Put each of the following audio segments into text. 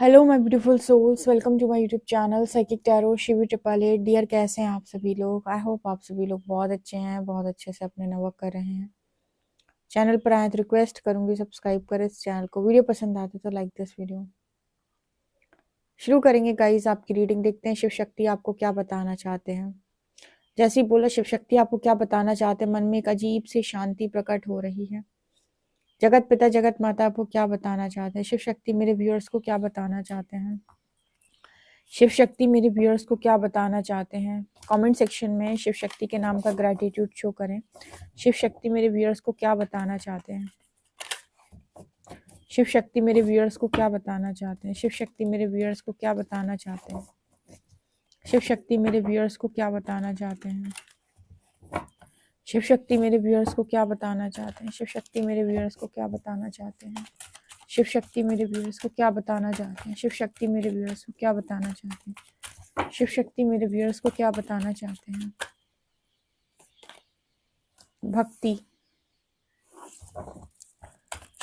Hello my beautiful souls, welcome to my YouTube channel psychic tarot Shivi triple eight. Dear, कैसे हैं आप सभी लोग? आई होप आप सभी लोग बहुत अच्छे हैं, बहुत अच्छे से अपने वर्क कर रहे हैं। चैनल पर आए तो रिक्वेस्ट करूंगी सब्सक्राइब करें इस चैनल को। वीडियो पसंद आते तो लाइक दिस वीडियो। शुरू करेंगे गाइस आपकी रीडिंग। देखते हैं शिव शक्ति आपको क्या बताना चाहते हैं। जैसे ही बोला शिव शक्ति आपको क्या बताना चाहते हैं, मन में एक अजीब सी शांति प्रकट हो रही है। जगत पिता जगत माता आपको क्या बताना चाहते हैं? शिव शक्ति मेरे व्यूअर्स को क्या बताना चाहते हैं? शिव शक्ति मेरे व्यूअर्स को क्या बताना चाहते हैं? कमेंट सेक्शन में शिव शक्ति के नाम का ग्रेटिट्यूड शो करें। शिव शक्ति मेरे व्यूअर्स को क्या बताना चाहते हैं? शिव शक्ति मेरे व्यूअर्स को क्या बताना चाहते हैं? शिव शक्ति मेरे व्यूअर्स को क्या बताना चाहते हैं? शिव शक्ति मेरे व्यूअर्स को क्या बताना चाहते हैं? शिव शक्ति मेरे व्यूअर्स को क्या बताना चाहते हैं? शिव शक्ति मेरे व्यूअर्स को क्या बताना चाहते हैं? शिव शक्ति मेरे व्यूअर्स को क्या बताना चाहते हैं? शिव शक्ति मेरे व्यूअर्स को क्या बताना चाहते हैं? शिव शक्ति मेरे व्यूअर्स को क्या बताना चाहते हैं? भक्ति।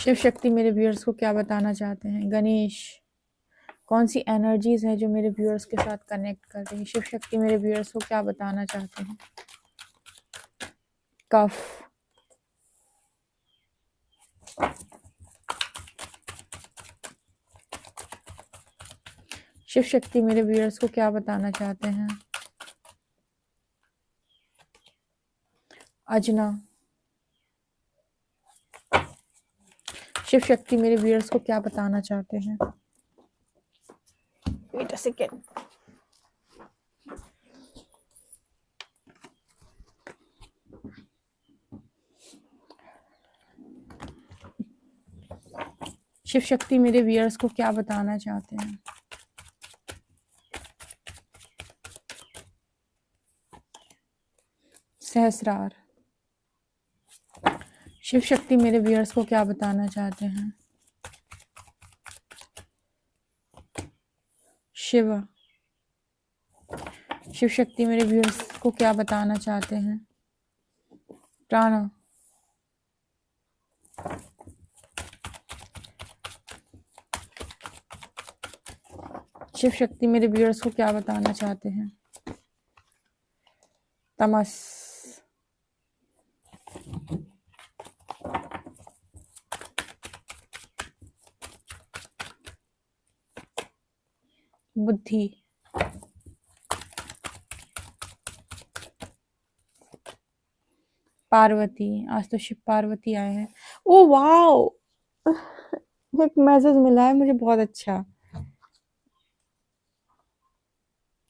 शिव शक्ति मेरे व्यूअर्स को क्या बताना चाहते हैं? गणेश। कौन सी एनर्जीज है जो मेरे व्यूअर्स के साथ कनेक्ट कर रही है? शिव शक्ति मेरे व्यूअर्स को क्या बताना चाहते हैं? कफ। शिव शक्ति मेरे व्यूअर्स को क्या बताना चाहते हैं? अजना। शिव शक्ति मेरे व्यूअर्स को क्या बताना चाहते हैं? Wait a second. Shiv Shakti मेरे व्यूअर्स को क्या बताना चाहते हैं? सहस्रार। शिव शक्ति मेरे व्यूअर्स को क्या बताना चाहते हैं? शिवा। शिव शक्ति मेरे व्यूअर्स को क्या बताना चाहते हैं? प्राणा। शिव शक्ति मेरे व्यूअर्स को क्या बताना चाहते हैं? तमस। बुद्धि। पार्वती। आज तो शिव पार्वती आए हैं। ओ वाओ, एक मैसेज मिला है मुझे बहुत अच्छा।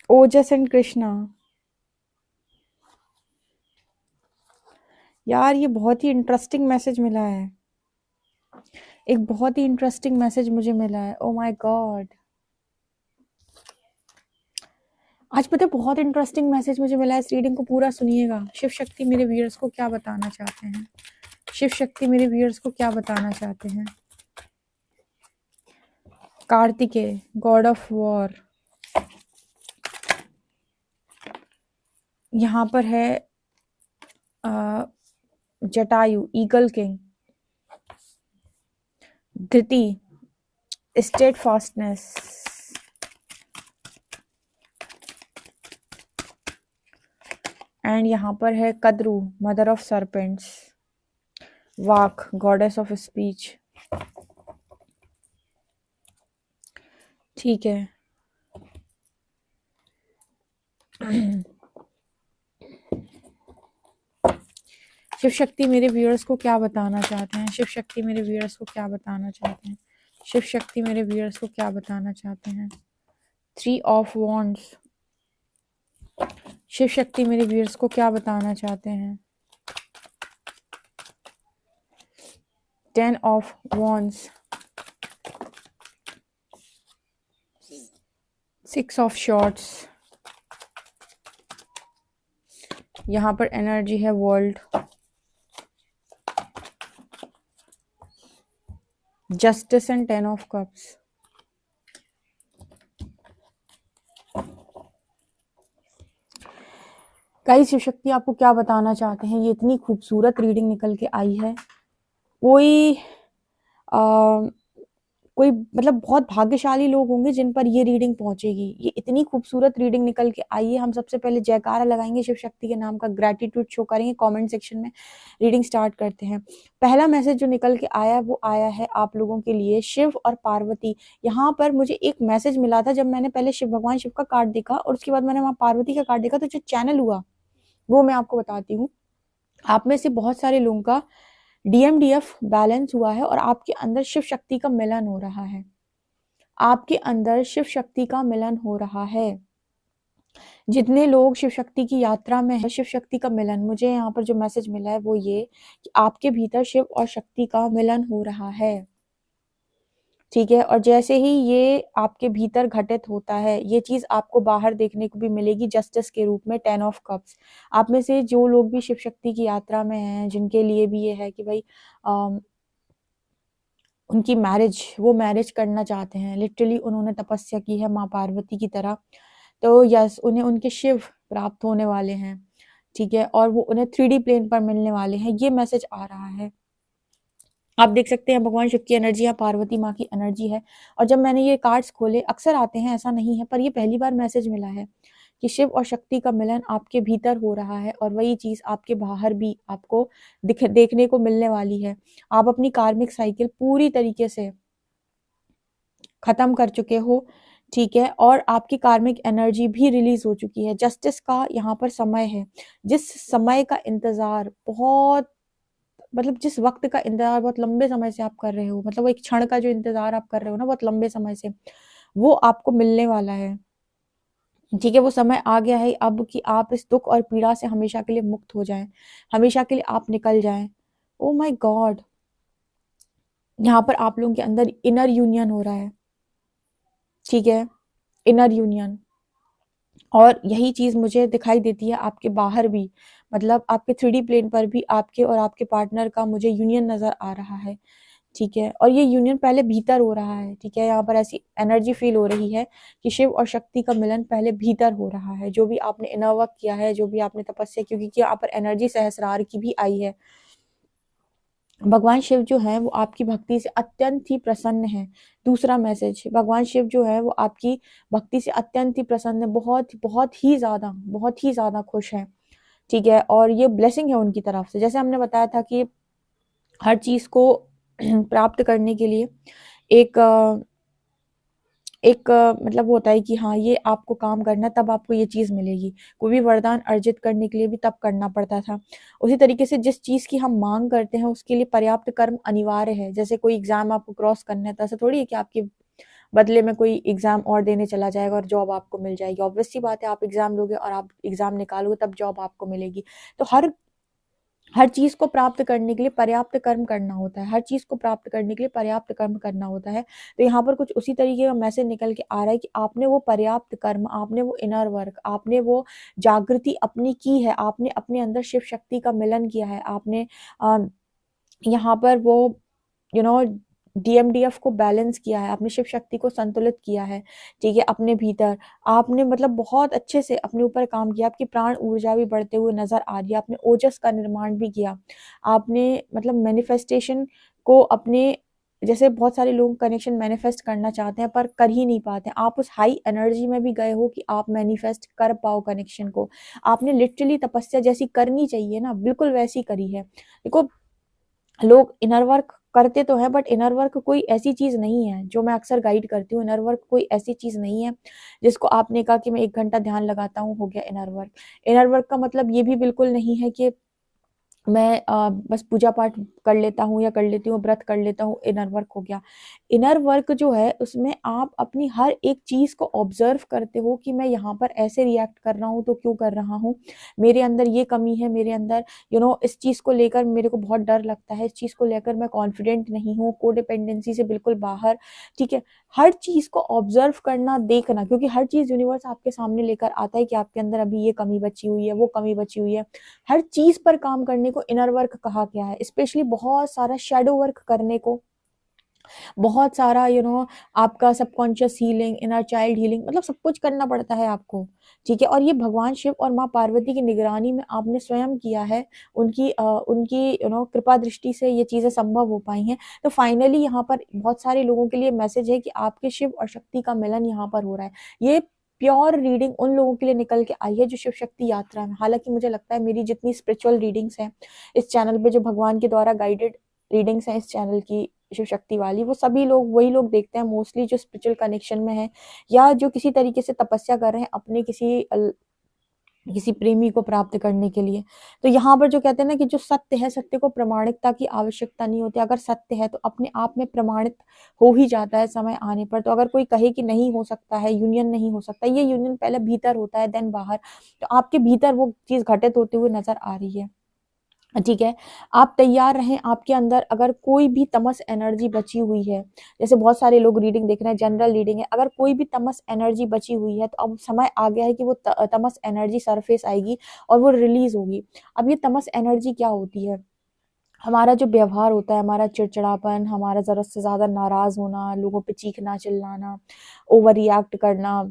ओजस एंड कृष्णा। यार ये बहुत ही इंटरेस्टिंग मैसेज मिला है। एक बहुत ही इंटरेस्टिंग मैसेज मुझे मिला है। ओ माय गॉड, आज पता है बहुत इंटरेस्टिंग मैसेज मुझे मिला है। इस रीडिंग को पूरा सुनिएगा। शिव शक्ति मेरे व्यूअर्स को क्या बताना चाहते हैं? शिव शक्ति मेरे व्यूअर्स को क्या बताना चाहते हैं? Kartikeya, God of war. यहाँ पर है Jatayu, eagle king. Dhriti, state fastness. And यहाँ पर है Kadru, mother of serpents. Walk, goddess of speech. ठीक है। शिव शक्ति मेरे व्यूअर्स को क्या बताना चाहते हैं? शिव शक्ति मेरे व्यूअर्स को क्या बताना चाहते हैं? शिव शक्ति मेरे व्यूअर्स को क्या बताना चाहते हैं? 3 ऑफ वॉन्ड्स। शिव शक्ति मेरे व्यूअर्स को क्या बताना चाहते हैं? 10 ऑफ वॉन्ड्स। 6 of shorts. यहाँ पर एनर्जी है world. Justice and 10 of cups. Guys, Shiv Shakti आपको क्या बताना चाहते हैं? ये इतनी खूबसूरत रीडिंग निकल के आई है। कोई कोई मतलब बहुत भाग्यशाली लोग होंगे जिन पर ये रीडिंग पहुंचेगी। ये इतनी खूबसूरत रीडिंग निकल के आई है। हम सबसे पहले जयकारा लगाएंगे शिव शक्ति के नाम का, ग्रेटिट्यूड शो करेंगे कमेंट सेक्शन में, रीडिंग स्टार्ट करते हैं। पहला मैसेज जो निकल के आया वो आया है आप लोगों के लिए, शिव और पार्वती। यहाँ पर मुझे एक मैसेज मिला था जब मैंने पहले भगवान शिव का कार्ड देखा और उसके बाद मैंने वहां पार्वती का कार्ड देखा, तो जो चैनल हुआ वो मैं आपको बताती हूँ। आप में से बहुत सारे लोगों का DMDF बैलेंस हुआ है और आपके अंदर शिव शक्ति का मिलन हो रहा है। आपके अंदर शिव शक्ति का मिलन हो रहा है। जितने लोग शिव शक्ति की यात्रा में है, शिव शक्ति का मिलन, मुझे यहाँ पर जो मैसेज मिला है वो ये कि आपके भीतर शिव और शक्ति का मिलन हो रहा है। ठीक है, और जैसे ही ये आपके भीतर घटित होता है, ये चीज आपको बाहर देखने को भी मिलेगी जस्टिस के रूप में, 10 ऑफ कप्स। आप में से जो लोग भी शिव शक्ति की यात्रा में हैं, जिनके लिए भी ये है कि भाई उनकी मैरिज, वो मैरिज करना चाहते हैं, लिटरली उन्होंने तपस्या की है माँ पार्वती की तरह, तो यस उन्हें उनके शिव प्राप्त होने वाले हैं। ठीक है, और वो उन्हें 3D प्लेन पर मिलने वाले हैं, ये मैसेज आ रहा है। आप देख सकते हैं भगवान शिव की एनर्जी या पार्वती माँ की एनर्जी है। और जब मैंने ये कार्ड्स खोले, अक्सर आते हैं ऐसा नहीं है, पर ये पहली बार मैसेज मिला है कि शिव और शक्ति का मिलन आपके भीतर हो रहा है और वही चीज आपके बाहर भी आपको देखने को मिलने वाली है। आप अपनी कार्मिक साइकिल पूरी तरीके से खत्म कर चुके हो। ठीक है, और आपकी कार्मिक एनर्जी भी रिलीज हो चुकी है। जस्टिस का यहाँ पर समय है। जिस समय का इंतजार बहुत, मतलब जिस वक्त का इंतजार बहुत लंबे समय से आप कर रहे हो, मतलब वो एक क्षण का जो इंतजार आप कर रहे हो ना बहुत लंबे समय से, वो आपको मिलने वाला है। ठीक है, वो समय आ गया है अब कि आप इस दुख और पीड़ा से हमेशा के लिए मुक्त हो जाएं, हमेशा के लिए आप निकल जाएं। ओ माय गॉड, यहाँ पर आप लोगों के अंदर इनर यूनियन हो रहा है। ठीक है, इनर यूनियन, और यही चीज मुझे दिखाई देती है आपके बाहर भी, मतलब आपके 3D प्लेन पर भी आपके और आपके पार्टनर का मुझे यूनियन नजर आ रहा है। ठीक है, और ये यूनियन पहले भीतर हो रहा है। ठीक है, यहाँ पर ऐसी एनर्जी फील हो रही है कि शिव और शक्ति का मिलन पहले भीतर हो रहा है। जो भी आपने इनर वर्क किया है, जो भी आपने तपस्या, क्योंकि यहाँ पर एनर्जी सहस्रार की भी आई है। भगवान शिव जो है वो आपकी भक्ति से अत्यंत ही प्रसन्न है। दूसरा मैसेज, भगवान शिव जो है वो आपकी भक्ति से अत्यंत ही प्रसन्न है, बहुत बहुत ही ज्यादा खुश है। ठीक है, और ये ब्लेसिंग है उनकी तरफ से। जैसे हमने बताया था कि हर चीज को प्राप्त करने के लिए एक मतलब होता है कि हाँ ये आपको काम करना है, तब आपको ये चीज मिलेगी। कोई भी वरदान अर्जित करने के लिए भी तब करना पड़ता था। उसी तरीके से जिस चीज की हम मांग करते हैं उसके लिए पर्याप्त कर्म अनिवार्य है। जैसे कोई एग्जाम आपको क्रॉस करना है, तो ऐसा थोड़ी है कि आपके बदले में कोई एग्जाम और देने चला जाएगा और जॉब आपको मिल जाएगी। ऑब्वियस सी बात है, आप एग्जाम दोगे और आप एग्जाम निकालोगे तब जॉब आपको मिलेगी। तो हर चीज को प्राप्त करने के लिए पर्याप्त कर्म करना होता है। हर चीज को प्राप्त करने के लिए पर्याप्त कर्म करना होता है। तो यहाँ पर कुछ उसी तरीके का मैसेज निकल के आ रहा है कि आपने वो पर्याप्त कर्म, आपने वो इनर वर्क, आपने वो जागृति अपनी की है, आपने अपने अंदर शिव शक्ति का मिलन किया है, आपने यहाँ पर वो यू नो DMDF को बैलेंस किया है, आपने शिव शक्ति को संतुलित किया है। ठीक है, अपने भीतर आपने मतलब बहुत अच्छे से अपने ऊपर काम किया। आपकी प्राण ऊर्जा भी बढ़ते हुए नजर आ रही है। आपने ओजस का निर्माण भी किया। आपने मतलब मैनिफेस्टेशन को अपने, जैसे बहुत सारे लोग कनेक्शन मैनिफेस्ट करना चाहते हैं पर कर ही नहीं पाते हैं, आप उस हाई एनर्जी में भी गए हो कि आप मैनिफेस्ट कर पाओ कनेक्शन को। आपने लिटरली तपस्या जैसी करनी चाहिए ना, बिल्कुल वैसी करी है। देखो, लोग इनर वर्क करते तो हैं, बट इनर वर्क कोई ऐसी चीज नहीं है जो मैं अक्सर गाइड करती हूँ। इनर वर्क कोई ऐसी चीज नहीं है जिसको आपने कहा कि मैं 1 घंटा ध्यान लगाता हूँ, हो गया इनर वर्क। इनर वर्क का मतलब ये भी बिल्कुल नहीं है कि मैं बस पूजा पाठ कर लेता हूँ या कर लेती हूँ, व्रत कर लेता हूँ, इनर वर्क हो गया। इनर वर्क जो है उसमें आप अपनी हर एक चीज को ऑब्जर्व करते हो कि मैं यहाँ पर ऐसे रिएक्ट कर रहा हूँ तो क्यों कर रहा हूँ, मेरे अंदर ये कमी है, मेरे अंदर इस चीज को लेकर मेरे को बहुत डर लगता है, इस चीज को लेकर मैं कॉन्फिडेंट नहीं हूँ, कोडिपेंडेंसी से बिल्कुल बाहर। ठीक है, हर चीज को ऑब्जर्व करना, देखना, क्योंकि हर चीज यूनिवर्स आपके सामने लेकर आता है कि आपके अंदर अभी ये कमी बची हुई है, वो कमी बची हुई है। हर चीज पर काम करने को इनर वर्क कहा गया है। स्पेशली बहुत सारा शैडो वर्क करने को बहुत सारा आपका subconscious healing, inner child healing, मतलब सब कुछ करना पड़ता है आपको, ठीक है। और ये भगवान शिव और माँ पार्वती की निगरानी में आपने स्वयं किया है, उनकी कृपा दृष्टि से ये चीजें संभव हो पाई हैं। तो फाइनली यहाँ पर बहुत सारे लोगों के लिए मैसेज है कि आपके शिव और शक्ति का मिलन यहाँ पर हो रहा है। ये प्योर रीडिंग उन लोगों के लिए निकल के आई है जो शिव शक्ति यात्रा में, हालांकि मुझे लगता है मेरी जितनी स्पिरिचुअल रीडिंग्स हैं इस चैनल पे, जो भगवान के द्वारा गाइडेड रीडिंग्स हैं इस चैनल की शिव शक्ति वाली, वो सभी लोग वही लोग देखते हैं मोस्टली जो स्पिरिचुअल कनेक्शन में है, या जो किसी तरीके से तपस्या कर रहे हैं अपने किसी प्रेमी को प्राप्त करने के लिए। तो यहाँ पर जो कहते हैं ना कि जो सत्य है, सत्य को प्रमाणिकता की आवश्यकता नहीं होती। अगर सत्य है तो अपने आप में प्रमाणित हो ही जाता है समय आने पर। तो अगर कोई कहे कि नहीं हो सकता है, यूनियन नहीं हो सकता, ये यूनियन पहले भीतर होता है देन बाहर। तो आपके भीतर वो चीज घटित होते हुए नजर आ रही है, ठीक है। आप तैयार रहें, आपके अंदर अगर कोई भी तमस एनर्जी बची हुई है, जैसे बहुत सारे लोग रीडिंग देख रहे हैं, जनरल रीडिंग है, अगर कोई भी तमस एनर्जी बची हुई है तो अब समय आ गया है कि वो तमस एनर्जी सरफेस आएगी और वो रिलीज होगी। अब ये तमस एनर्जी क्या होती है? हमारा जो व्यवहार होता है, हमारा चिड़चिड़ापन, हमारा जरूरत से ज्यादा नाराज होना, लोगों पे चीखना चिल्लाना, ओवर रिएक्ट करना,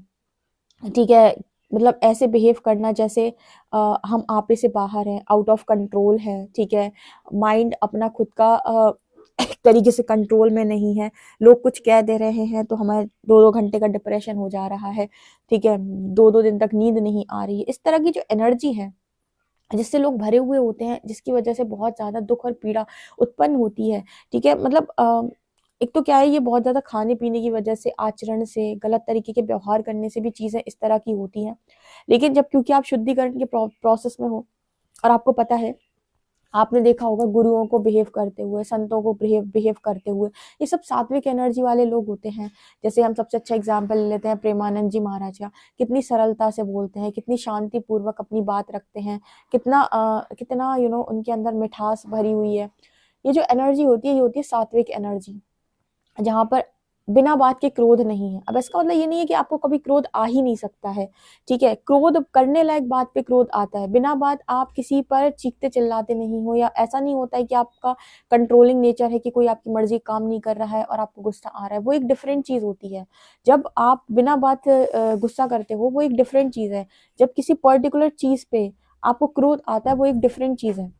ठीक है, मतलब ऐसे बिहेव करना जैसे हम आपे से बाहर हैं, आउट ऑफ कंट्रोल है, ठीक है। माइंड अपना खुद का तरीके से कंट्रोल में नहीं है। लोग कुछ कह दे रहे हैं तो हमें 2-2 घंटे का डिप्रेशन हो जा रहा है, ठीक है, 2-2 दिन तक नींद नहीं आ रही है। इस तरह की जो एनर्जी है जिससे लोग भरे हुए होते हैं, जिसकी वजह से बहुत ज्यादा दुख और पीड़ा उत्पन्न होती है, ठीक है। मतलब एक तो क्या है, ये बहुत ज्यादा खाने पीने की वजह से, आचरण से, गलत तरीके के व्यवहार करने से भी चीजें इस तरह की होती हैं। लेकिन जब क्योंकि आप शुद्धिकरण के प्रोसेस में हो और आपको पता है, आपने देखा होगा गुरुओं को बिहेव करते हुए, संतों को बिहेव करते हुए, ये सब सात्विक एनर्जी वाले लोग होते हैं। जैसे हम सबसे अच्छा एग्जाम्पल ले लेते हैं प्रेमानंद जी महाराज का, कितनी सरलता से बोलते हैं, कितनी शांति पूर्वक अपनी बात रखते हैं, कितना उनके अंदर मिठास भरी हुई है। ये जो एनर्जी होती है, ये होती है सात्विक एनर्जी, जहां पर बिना बात के क्रोध नहीं है। अब इसका मतलब ये नहीं है कि आपको कभी क्रोध आ ही नहीं सकता है, ठीक है। क्रोध करने लायक बात पे क्रोध आता है, बिना बात आप किसी पर चीखते चिल्लाते नहीं हो, या ऐसा नहीं होता है कि आपका कंट्रोलिंग नेचर है कि कोई आपकी मर्जी काम नहीं कर रहा है और आपको गुस्सा आ रहा है, वो एक डिफरेंट चीज होती है। जब आप बिना बात गुस्सा करते हो, वो एक डिफरेंट चीज है। जब किसी पर्टिकुलर चीज पे आपको क्रोध आता है, वो एक डिफरेंट चीज है,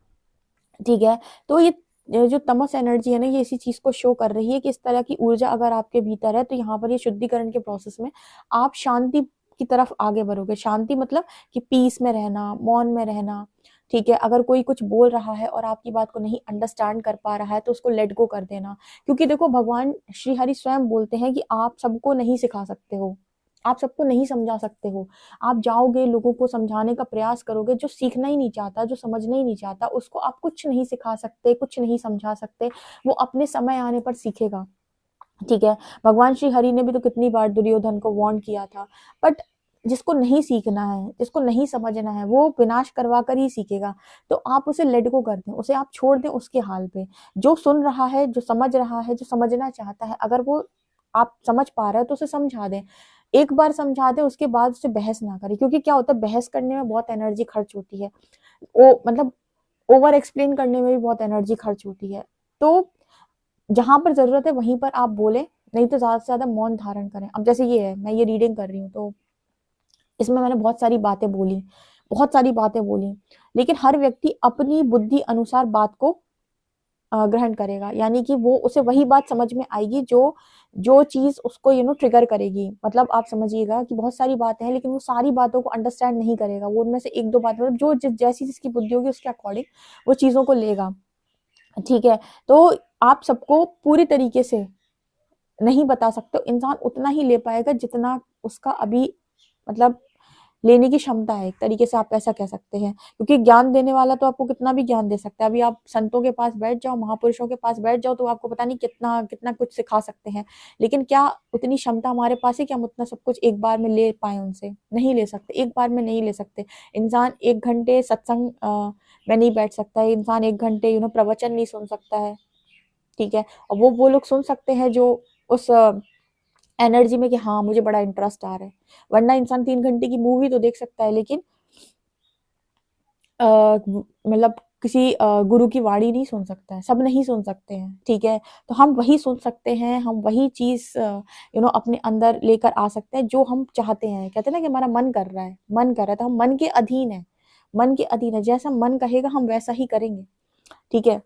ठीक है। तो ये जो तमस एनर्जी है ना, ये इसी चीज को शो कर रही है कि इस तरह की ऊर्जा अगर आपके भीतर है, तो यहाँ पर ये शुद्धिकरण के प्रोसेस में आप शांति की तरफ आगे बढ़ोगे। शांति मतलब कि पीस में रहना, मौन में रहना, ठीक है। अगर कोई कुछ बोल रहा है और आपकी बात को नहीं अंडरस्टैंड कर पा रहा है तो उसको लेट गो कर देना। क्योंकि देखो, भगवान श्री हरि स्वयं बोलते हैं कि आप सबको नहीं सिखा सकते हो, आप सबको नहीं समझा सकते हो। आप जाओगे, लोगों को समझाने का प्रयास करोगे, जो सीखना ही नहीं चाहता, जो समझना ही नहीं चाहता, उसको आप कुछ नहीं सिखा सकते, कुछ नहीं समझा सकते। वो अपने समय आने पर सीखेगा, ठीक है। भगवान श्री हरि ने भी तो कितनी बार दुर्योधन को वार्न किया था। बट जिसको नहीं सीखना है, जिसको नहीं समझना है, वो विनाश करवा कर ही सीखेगा। तो आप उसे लेट गो कर दें, उसे आप छोड़ दें उसके हाल पे। जो सुन रहा है, जो समझ रहा है, जो समझना चाहता है, अगर वो आप समझ पा रहे हो तो उसे समझा दें। एक बार समझा दें, उसके बाद उससे बहस ना करें, क्योंकि क्या होता है, बहस करने में बहुत एनर्जी खर्च होती है। वो मतलब ओवर एक्सप्लेन करने में भी बहुत एनर्जी खर्च होती है। तो जहां पर जरूरत है वहीं पर आप बोले, नहीं तो ज्यादा से ज्यादा मौन धारण करें। अब जैसे ये है, मैं ये रीडिंग कर रही हूँ तो इसमें मैंने बहुत सारी बातें बोली, लेकिन हर व्यक्ति अपनी बुद्धि अनुसार बात को ग्रहण करेगा। यानी कि वो उसे वही बात समझ में आएगी जो जो चीज उसको ट्रिगर करेगी। मतलब आप समझिएगा कि बहुत सारी बातें हैं, लेकिन वो सारी बातों को अंडरस्टैंड नहीं करेगा। वो उनमें से एक दो बात, मतलब जो जैसी जिसकी बुद्धि होगी उसके अकॉर्डिंग वो चीजों को लेगा, ठीक है। तो आप सबको पूरी तरीके से नहीं बता सकते, इंसान उतना ही ले पाएगा जितना उसका अभी मतलब लेने की क्षमता है, एक तरीके से आप ऐसा कह सकते हैं। क्योंकि ज्ञान देने वाला तो आपको कितना भी ज्ञान दे सकता है। अभी आप संतों के पास बैठ जाओ, महापुरुषों के पास बैठ जाओ, तो आपको पता नहीं कितना कितना कुछ सिखा सकते हैं। लेकिन क्या उतनी क्षमता हमारे पास है कि हम उतना सब कुछ एक बार में ले पाए उनसे? नहीं ले सकते, एक बार में नहीं ले सकते। इंसान 1 घंटे सत्संग में नहीं बैठ सकता है, इंसान 1 घंटे प्रवचन नहीं सुन सकता है, ठीक है। और वो लोग सुन सकते हैं जो उस एनर्जी में कि हाँ मुझे बड़ा इंटरेस्ट आ रहा है। वरना इंसान 3 घंटे की मूवी तो देख सकता है, लेकिन मतलब किसी गुरु की वाणी नहीं सुन सकता है, सब नहीं सुन सकते हैं, ठीक है? तो हम वही सुन सकते हैं, हम वही चीज़ अपने अंदर लेकर आ सकते हैं जो हम चाहते हैं। कहते हैं ना कि हमारा मन कर रहा है, मन कर रहा है, तो हम मन के अधीन हैं, मन के अधीन है, जैसा मन कहेगा हम वैसा ही करेंगे, ठीक है?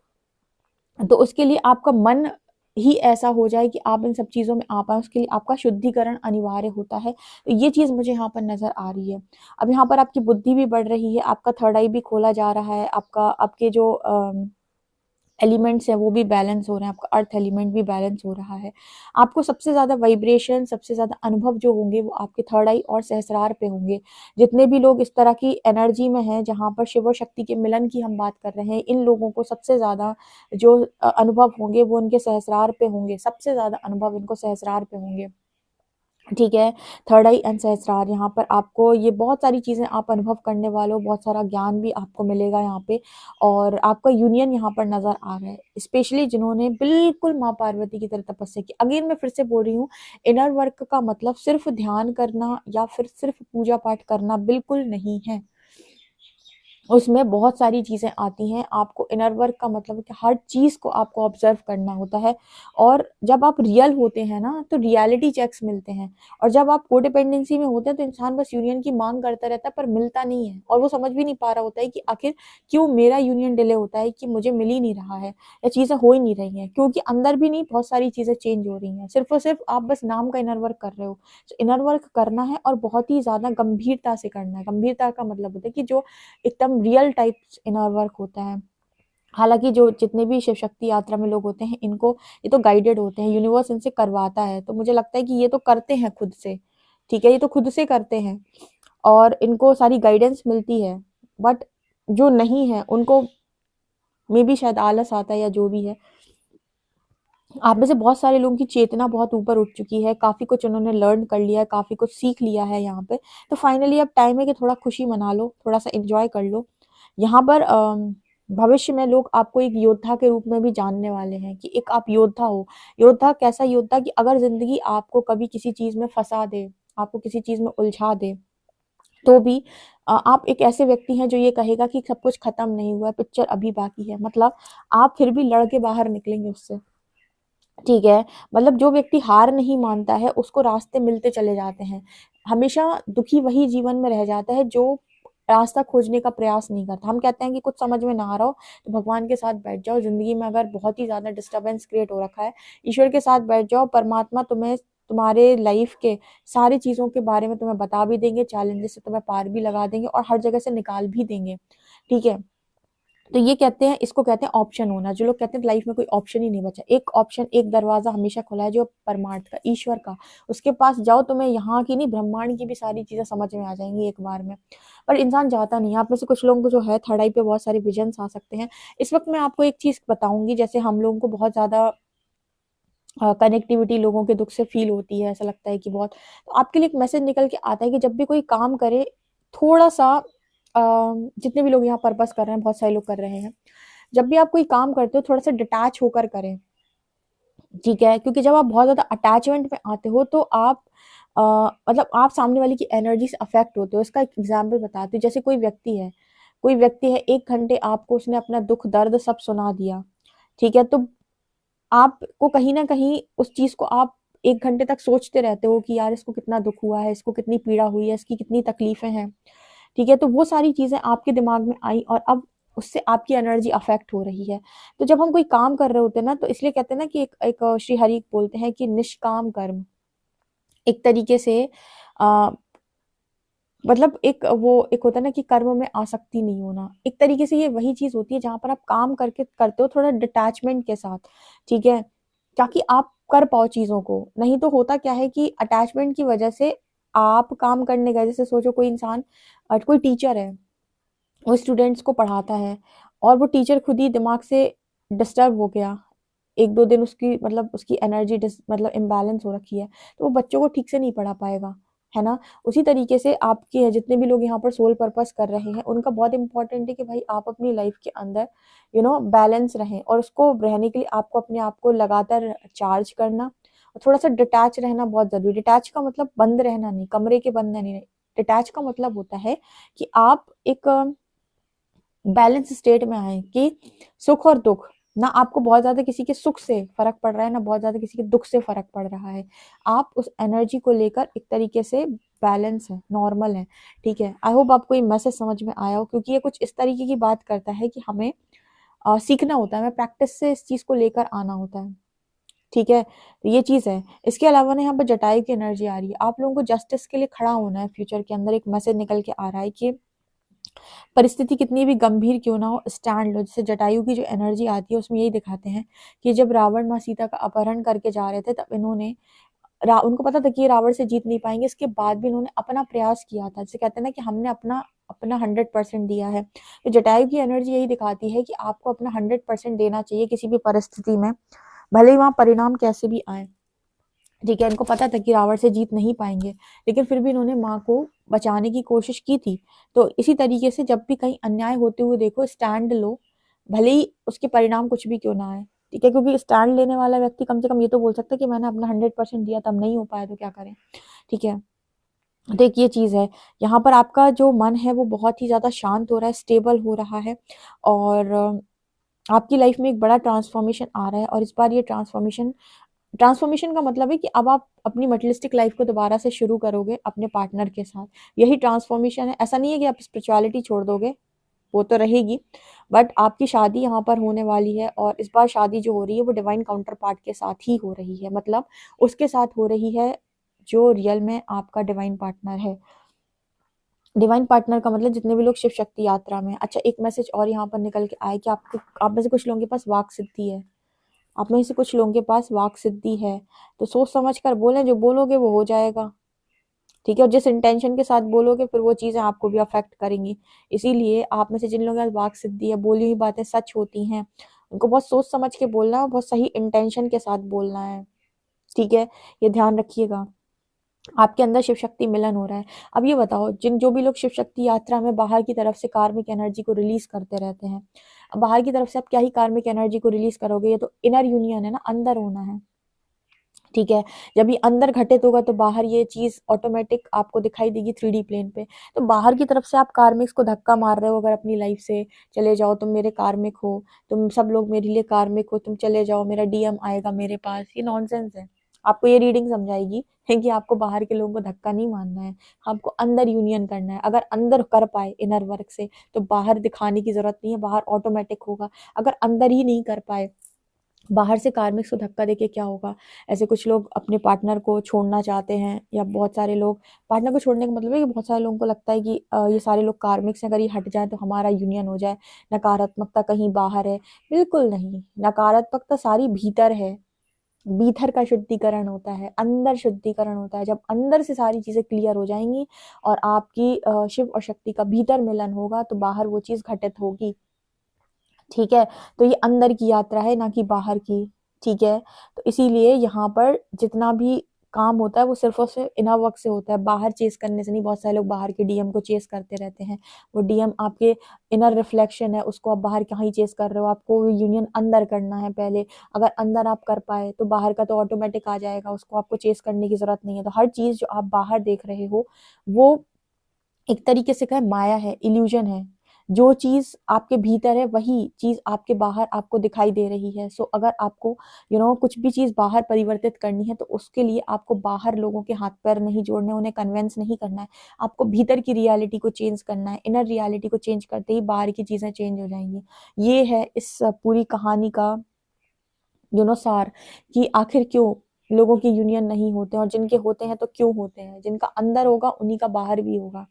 तो उसके लिए आपका मन ही ऐसा हो जाए कि आप इन सब चीज़ों में आ पाएँ, उसके लिए आपका शुद्धिकरण अनिवार्य होता है। तो ये चीज़ मुझे यहाँ पर नज़र आ रही है। अब यहाँ पर आपकी बुद्धि भी बढ़ रही है, आपका थर्ड आई भी खोला जा रहा है, आपके जो एलिमेंट्स हैं वो भी बैलेंस हो रहे हैं, आपका अर्थ एलिमेंट भी बैलेंस हो रहा है। आपको सबसे ज़्यादा वाइब्रेशन, सबसे ज़्यादा अनुभव जो होंगे वो आपके थर्ड आई और सहस्रार पे होंगे। जितने भी लोग इस तरह की एनर्जी में हैं जहाँ पर शिव और शक्ति के मिलन की हम बात कर रहे हैं, इन लोगों को सबसे ज़्यादा जो अनुभव होंगे वो उनके सहस्रार पे होंगे, सबसे ज़्यादा अनुभव इनको सहस्रार पे होंगे, ठीक है? थर्ड आई एंड सहस्रार, यहाँ पर आपको ये बहुत सारी चीज़ें आप अनुभव करने वाले हो, बहुत सारा ज्ञान भी आपको मिलेगा यहाँ पे और आपका यूनियन यहाँ पर नज़र आ रहा है। स्पेशली जिन्होंने बिल्कुल माँ पार्वती की तरह तपस्या की। अगेन मैं फिर से बोल रही हूँ, इनर वर्क का मतलब सिर्फ ध्यान करना या फिर सिर्फ पूजा पाठ करना बिल्कुल नहीं है। उसमें बहुत सारी चीज़ें आती हैं। आपको इनर वर्क का मतलब है कि हर चीज़ को आपको ऑब्ज़र्व करना होता है और जब आप रियल होते हैं ना, तो रियलिटी चेक्स मिलते हैं और जब आप कोडिपेंडेंसी में होते हैं, तो इंसान बस यूनियन की माँग करता रहता है, पर मिलता नहीं है और वो समझ भी नहीं पा रहा होता है कि आखिर क्यों मेरा यूनियन डिले होता है, कि मुझे मिल ही नहीं रहा है या चीज़ें हो ही नहीं रही हैं, क्योंकि अंदर भी नहीं बहुत सारी चीज़ें चेंज हो रही हैं। सिर्फ़ और सिर्फ़ आप बस नाम का इनर वर्क कर रहे हो। तो इनर वर्क करना है और बहुत ही ज़्यादा गंभीरता से करना है। गंभीरता का मतलब होता है कि जो एकदम रियल टाइप इनर वर्क होता है। हालाँकि जो जितने भी शिव शक्ति यात्रा में लोग होते हैं, इनको ये तो गाइडेड होते हैं, यूनिवर्स इनसे करवाता है, तो मुझे लगता है कि ये तो करते हैं खुद से, ठीक है? ये तो खुद से करते हैं और इनको सारी गाइडेंस मिलती है, बट जो नहीं है उनको मेबी शायद आलस आता है या जो भी है। आप में से बहुत सारे लोगों की चेतना बहुत ऊपर उठ चुकी है, काफ़ी कुछ उन्होंने लर्न कर लिया है, काफ़ी कुछ सीख लिया है यहाँ पे। तो फाइनली अब टाइम है कि थोड़ा खुशी मना लो, थोड़ा-सा एन्जॉय कर लो। यहाँ पर भविष्य में लोग आपको एक योद्धा के रूप में भी जानने वाले हैं कि एक आप योद्धा हो। योद्धा कैसा योद्धा, कि अगर ज़िंदगी आपको कभी किसी चीज़ में फँसा दे, आपको किसी चीज़ में उलझा दे, तो भी आप एक ऐसे व्यक्ति हैं जो ये कहेगा कि सब कुछ खत्म नहीं हुआ है, पिक्चर अभी बाकी है। मतलब आप फिर भी लड़ के बाहर निकलेंगे उससे। ठीक है, मतलब जो व्यक्ति हार नहीं मानता है, उसको रास्ते मिलते चले जाते हैं। हमेशा दुखी वही जीवन में रह जाता है जो रास्ता खोजने का प्रयास नहीं करता। हम कहते हैं कि कुछ समझ में ना आ रहा हो, तो भगवान के साथ बैठ जाओ। ज़िंदगी में अगर बहुत ही ज़्यादा डिस्टर्बेंस क्रिएट हो रखा है, ईश्वर के साथ बैठ जाओ, परमात्मा तुम्हें तुम्हारे लाइफ़ के सारी चीज़ों के बारे में तुम्हें बता भी देंगे, चैलेंजेस से तुम्हें पार भी लगा देंगे और हर जगह से निकाल भी देंगे, ठीक है? तो ये कहते हैं, इसको कहते हैं ऑप्शन होना। जो लोग कहते हैं लाइफ में कोई ऑप्शन ही नहीं बचा, एक ऑप्शन, एक दरवाज़ा हमेशा खुला है जो परमार्थ का, ईश्वर का। उसके पास जाओ, तुम्हें यहाँ की नहीं ब्रह्मांड की भी सारी चीज़ें समझ में आ जाएँगी एक बार में। पर इंसान जाता नहीं है। आप में से कुछ लोगों को जो है थर्ड आई पे बहुत सारे विजन्स आ सकते हैं। इस वक़्त मैं आपको एक चीज़ बताऊँगी, जैसे हम लोगों को बहुत ज़्यादा कनेक्टिविटी लोगों के दुःख से फ़ील होती है, ऐसा लगता है कि बहुत, तो आपके लिए एक मैसेज निकल के आता है कि जब भी कोई काम करे, थोड़ा-सा जितने भी लोग यहाँ पर्पस कर रहे हैं, बहुत सारे लोग कर रहे हैं। जब भी आप कोई काम करते हो, थोड़ा-सा डिटैच होकर करें, ठीक है? क्योंकि जब आप बहुत ज़्यादा अटैचमेंट में आते हो, तो आप अ, मतलब आप सामने वाले की एनर्जी से अफ़ेक्ट होते हो। इसका एक एग्ज़ाम्पल बताती हूँ। जैसे कोई व्यक्ति है, 1 घंटे आपको उसने अपना दुःख, दर्द सब सुना दिया, ठीक है? तो आपको कहीं न कहीं उस चीज़ को आप 1 घंटे तक सोचते रहते हो कि यार इसको कितना दुःख हुआ है, इसको कितनी पीड़ा हुई है, इसकी कितनी तकलीफ़ें हैं, ठीक है? तो वो सारी चीज़ें आपके दिमाग में आई और अब उससे आपकी एनर्जी अफ़ेक्ट हो रही है। तो जब हम कोई काम कर रहे होते हैं ना, तो इसलिए कहते हैं ना कि एक एक श्री हरि बोलते हैं कि निष्काम कर्म, एक तरीके से अ, मतलब एक होता है ना कि कर्म में आसक्ति नहीं होना। एक तरीके से ये वही चीज़ होती है जहाँ पर आप काम करके करते हो थोड़ा डिटैचमेंट के साथ, ठीक है? ताकि आप कर पाओ चीज़ों को। नहीं तो होता क्या है कि अटैचमेंट की वजह से आप काम करने गए, जैसे सोचो कोई इंसान कोई टीचर है, वो स्टूडेंट्स को पढ़ाता है और वो टीचर खुद ही दिमाग से डिस्टर्ब हो गया। 1-2 दिन उसकी मतलब उसकी एनर्जी मतलब इम्बैलेंस हो रखी है, तो वो बच्चों को ठीक से नहीं पढ़ा पाएगा, है ना? उसी तरीके से आपके जितने भी लोग यहाँ पर सोल पर्पस कर रहे हैं, उनका बहुत इम्पोर्टेंट है कि भाई आप अपनी लाइफ के अंदर बैलेंस रहें और उसको रहने के लिए आपको अपने आप को लगातार चार्ज करना और थोड़ा-सा डिटैच रहना बहुत ज़रूरी है। डिटैच का मतलब बंद रहना नहीं, कमरे के बंद नहीं। डिटैच का मतलब होता है कि आप एक बैलेंस स्टेट में आए कि सुख और दुख, ना आपको बहुत ज्यादा किसी के सुख से फर्क पड़ रहा है ना बहुत ज्यादा किसी के दुख से फर्क पड़ रहा है। आप उस एनर्जी को लेकर एक तरीके से बैलेंस है, नॉर्मल है। ठीक है, आई होप आपको ये मैसेज समझ में आया हो, क्योंकि ये कुछ इस तरीके की बात करता है कि हमें सीखना होता है, हमें प्रैक्टिस से इस चीज को लेकर आना होता है। ठीक है, तो ये चीज है। इसके अलावा ना यहाँ पर जटायु की एनर्जी आ रही है, आप लोगों को जस्टिस के लिए खड़ा होना है। फ्यूचर के अंदर एक मैसेज निकल के आ रहा है कि परिस्थिति कितनी भी गंभीर क्यों ना हो, स्टैंड लो। जैसे जटायु की जो एनर्जी आती है उसमें यही दिखाते हैं कि जब रावण माँ सीता का अपहरण करके जा रहे थे, तब इन्होंने उनको पता था कि ये रावण से जीत नहीं पाएंगे, इसके बाद भी इन्होंने अपना प्रयास किया था। जैसे कहते हैं ना कि हमने अपना अपना 100% दिया है। तो जटायु की एनर्जी यही दिखाती है कि आपको अपना 100% देना चाहिए किसी भी परिस्थिति में, भले ही वहां परिणाम कैसे भी आए। ठीक है, इनको पता था कि रावण से जीत नहीं पाएंगे, लेकिन फिर भी इन्होंने माँ को बचाने की कोशिश की थी। तो इसी तरीके से जब भी कहीं अन्याय होते हुए देखो, स्टैंड लो, भले ही उसके परिणाम कुछ भी क्यों ना आए। ठीक है, क्योंकि स्टैंड लेने वाला व्यक्ति कम से कम ये तो बोल सकता है कि मैंने अपना 100% दिया, तब नहीं हो पाया तो क्या करें। ठीक है, तो एक ये चीज है। यहाँ पर आपका जो मन है वो बहुत ही ज्यादा शांत हो रहा है, स्टेबल हो रहा है, और आपकी लाइफ में एक बड़ा ट्रांसफॉर्मेशन आ रहा है। और इस बार ये ट्रांसफॉर्मेशन ट्रांसफॉर्मेशन का मतलब है कि अब आप अपनी मटेरियलिस्टिक लाइफ को दोबारा से शुरू करोगे अपने पार्टनर के साथ, यही ट्रांसफॉर्मेशन है। ऐसा नहीं है कि आप स्पिरिचुअलिटी छोड़ दोगे, वो तो रहेगी, बट आपकी शादी यहाँ पर होने वाली है। और इस बार शादी जो हो रही है वो डिवाइन काउंटर पार्ट के साथ ही हो रही है, मतलब उसके साथ हो रही है जो रियल में आपका डिवाइन पार्टनर है। डिवाइन पार्टनर का मतलब जितने भी लोग शिव शक्ति यात्रा में। अच्छा, एक मैसेज और यहाँ पर निकल के आया कि आपको, आप में से कुछ लोगों के पास वाक सिद्धि है, आप में से कुछ लोगों के पास वाक सिद्धि है। तो सोच समझ कर बोले, जो बोलोगे वो हो जाएगा। ठीक है, और जिस इंटेंशन के साथ बोलोगे फिर वो चीजें आपको भी अफेक्ट करेंगी। इसीलिए आप में से जिन लोगों के पास वाक सिद्धि है, बोली हुई बातें सच होती हैं, उनको बहुत सोच समझ के बोलना है, बहुत सही इंटेंशन के साथ बोलना है। ठीक है, ये ध्यान रखिएगा। आपके अंदर शिव शक्ति मिलन हो रहा है। अब ये बताओ, जिन जो भी लोग शिव शक्ति यात्रा में बाहर की तरफ से कार्मिक एनर्जी को रिलीज करते रहते हैं, अब बाहर की तरफ से आप क्या ही कार्मिक एनर्जी को रिलीज करोगे, ये तो इनर यूनियन है ना, अंदर होना है। ठीक है, जब ये अंदर घटित होगा तो बाहर ये चीज ऑटोमेटिक आपको दिखाई देगी 3D प्लेन पे। तो बाहर की तरफ से आप कार्मिक्स को धक्का मार रहे हो, अगर अपनी लाइफ से चले जाओ, तुम मेरे कार्मिक हो, तुम सब लोग मेरे लिए कार्मिक हो, तुम चले जाओ, मेरा डीएम आएगा मेरे पास, ये नॉनसेंस है। आपको ये रीडिंग समझाएगी है कि आपको बाहर के लोगों को धक्का नहीं मारना है, आपको अंदर यूनियन करना है। अगर अंदर कर पाए इनर वर्क से, तो बाहर दिखाने की जरूरत नहीं है, बाहर ऑटोमेटिक होगा। अगर अंदर ही नहीं कर पाए, बाहर से कार्मिक को धक्का देके क्या होगा। ऐसे कुछ लोग अपने पार्टनर को छोड़ना चाहते हैं, या बहुत सारे लोग पार्टनर को छोड़ने का मतलब है कि बहुत सारे लोगों को लगता है कि ये सारे लोग कार्मिक से अगर ये हट जाए तो हमारा यूनियन हो जाए, नकारात्मकता कहीं बाहर है। बिल्कुल नहीं, नकारात्मकता सारी भीतर है। भीतर का शुद्धिकरण होता है, अंदर शुद्धिकरण होता है। जब अंदर से सारी चीजें क्लियर हो जाएंगी और आपकी शिव और शक्ति का भीतर मिलन होगा, तो बाहर वो चीज घटित होगी। ठीक है, तो ये अंदर की यात्रा है, ना कि बाहर की। ठीक है, तो इसीलिए यहाँ पर जितना भी काम होता है वो सिर्फ और सिर्फ इनर वर्क से होता है, बाहर चेस करने से नहीं। बहुत सारे लोग बाहर के डीएम को चेस करते रहते हैं, वो डीएम आपके इनर रिफ्लेक्शन है, उसको आप बाहर कहाँ ही चेस कर रहे हो। आपको यूनियन अंदर करना है पहले। अगर अंदर आप कर पाए तो बाहर का तो ऑटोमेटिक आ जाएगा, उसको आपको चेस करने की जरूरत नहीं है। तो हर चीज जो आप बाहर देख रहे हो वो एक तरीके से कहे माया है, इल्यूजन है। जो चीज आपके भीतर है वही चीज आपके बाहर आपको दिखाई दे रही है। सो अगर आपको कुछ भी चीज बाहर परिवर्तित करनी है, तो उसके लिए आपको बाहर लोगों के हाथ पैर नहीं जोड़ने, उन्हें कन्वेंस नहीं करना है। आपको भीतर की रियलिटी को चेंज करना है। इनर रियलिटी को चेंज करते ही बाहर की चीजें चेंज हो जाएंगी। ये है इस पूरी कहानी का सार, कि आखिर क्यों लोगों के यूनियन नहीं होते, और जिनके होते हैं तो क्यों होते हैं। जिनका अंदर होगा उन्हीं का बाहर भी होगा।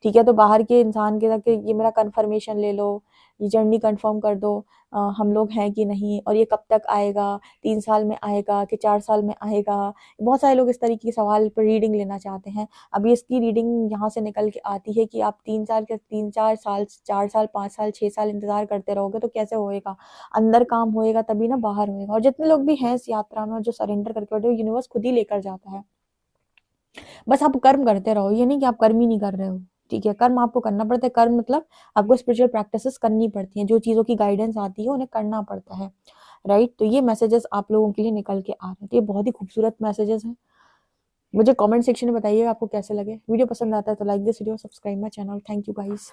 ठीक है, तो बाहर के इंसान के साथ ये मेरा कंफर्मेशन ले लो, ये जर्नी कंफर्म कर दो, हम लोग हैं कि नहीं, और ये कब तक आएगा, 3 साल में आएगा कि 4 साल में आएगा। बहुत सारे लोग इस तरीके के सवाल पर रीडिंग लेना चाहते हैं। अभी इसकी रीडिंग यहाँ से निकल के आती है कि आप 3 4 साल 4 साल 5 साल 6 साल इंतजार करते रहोगे तो कैसे होएगा। अंदर काम होएगा तभी ना बाहर होएगा। और जितने लोग भी हैं इस यात्रा में जो सरेंडर करके बैठे हो, यूनिवर्स खुद ही लेकर जाता है। बस आप कर्म करते रहो, ये नहीं कि आप कर्म ही नहीं कर रहे हो। ठीक है, कर्म आपको करना पड़ता है। कर्म मतलब आपको स्पिरिचुअल प्रैक्टिसेस करनी पड़ती हैं, जो चीजों की गाइडेंस आती है उन्हें करना पड़ता है। राइट, तो ये मैसेजेस आप लोगों के लिए निकल के आ रहे हैं। तो ये बहुत ही खूबसूरत मैसेजेस हैं। मुझे कमेंट सेक्शन में बताइए आपको कैसे लगे। वीडियो पसंद आता है तो like this video, subscribe my channel. Thank you guys.